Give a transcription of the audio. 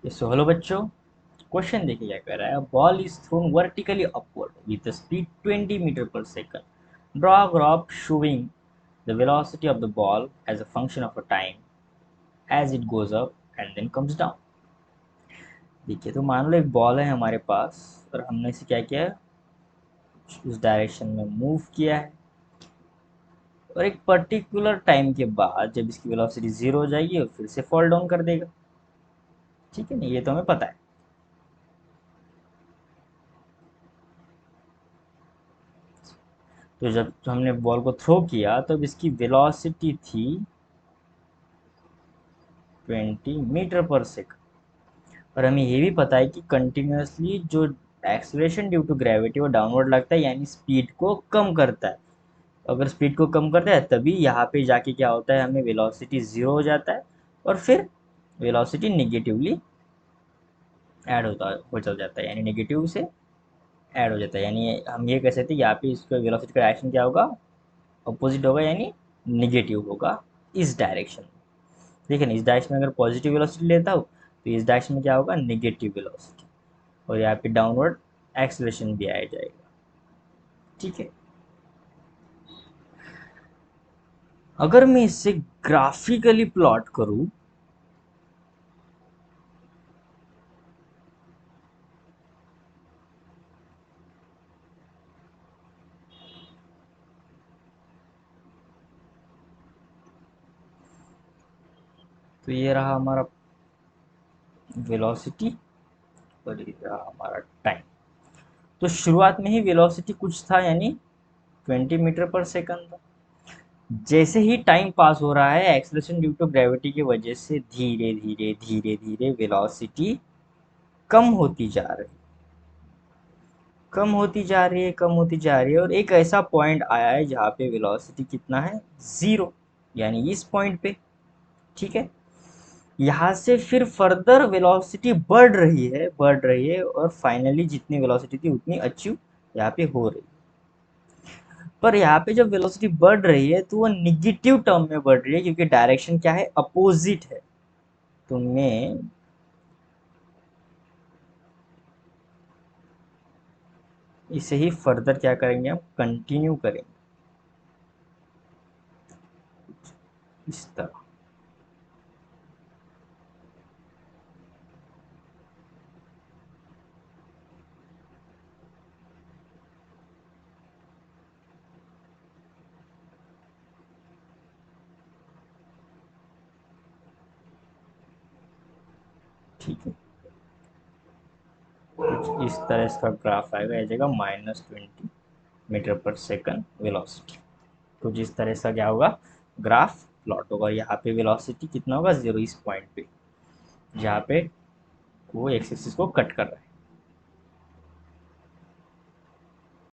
So hello बच्चों, question देखिए क्या कह रहा है। Ball is thrown vertically upward with speed 20 meter per second. Draw a graph showing the velocity of the ball as a function of a time as it goes up and then comes down. देखिए, तो मान लो एक ball है हमारे पास और हमने इसे क्या किया है, उस डायरेक्शन में मूव किया है और एक पर्टिकुलर टाइम के बाद जब इसकी वेलोसिटी जीरो हो जाएगी और फिर से फॉल डाउन कर देगा। ठीक है ना, ये तो हमें पता है। तो जब हमने बॉल को थ्रो किया तब इसकी वेलोसिटी थी 20 मीटर पर सेकंड। और हमें ये भी पता है कि कंटिन्यूसली जो एक्सेलरेशन ड्यू टू ग्रेविटी वो डाउनवर्ड लगता है, यानी स्पीड को कम करता है। अगर स्पीड को कम करता है तभी यहाँ पे जाके क्या होता है, हमें वेलोसिटी ज़ीरो हो जाता है और फिर वेलोसिटी निगेटिवली ऐड होता हो चल जाता है, यानी नेगेटिव से ऐड हो जाता है। यानी हम ये कह सकते हैं यहाँ पे इसका वेलोसिटी का डायरेक्शन क्या होगा, अपोजिट होगा, यानी निगेटिव होगा इस डायरेक्शन में। ठीक है ना, इस डायरेक्शन में अगर पॉजिटिव वेलोसिटी लेता हूँ तो इस डायरेक्शन में क्या होगा, निगेटिव वेलोसिटी। और यहाँ पे डाउनवर्ड एक्सेलरेशन भी आया जाएगा। ठीक है, अगर मैं इसे ग्राफिकली प्लॉट करूँ तो ये रहा हमारा वेलोसिटी और ये रहा हमारा टाइम। तो शुरुआत में ही वेलोसिटी कुछ था, यानी 20 मीटर पर सेकंड था। जैसे ही टाइम पास हो रहा है, एक्सेलरेशन ड्यू टू ग्रेविटी की वजह से धीरे धीरे धीरे धीरे वेलोसिटी कम होती जा रही, कम होती जा रही है, कम होती जा रही है, और एक ऐसा पॉइंट आया है जहाँ पे वेलोसिटी कितना है, ज़ीरो, यानी इस पॉइंट पे। ठीक है, यहाँ से फिर फर्दर वेलोसिटी बढ़ रही है, बढ़ रही है, और फाइनली जितनी वेलोसिटी थी उतनी अचीव यहाँ पे हो रही है। पर यहाँ पे जब वेलोसिटी बढ़ रही है तो वो निगेटिव टर्म में बढ़ रही है, क्योंकि डायरेक्शन क्या है, अपोजिट है। तो मैं इसे ही फर्दर क्या करेंगे, हम कंटिन्यू करेंगे इस तरह। ठीक है, कुछ इस तरह इसका ग्राफ आएगा, आ जाएगा -20 मीटर पर सेकंड वेलोसिटी। कुछ इस तरह से क्या होगा, ग्राफ प्लॉट होगा। यहाँ पे वेलोसिटी कितना होगा, जीरो, इस पॉइंट पे जहाँ पे वो एक्स एक्सिस को कट कर रहा है।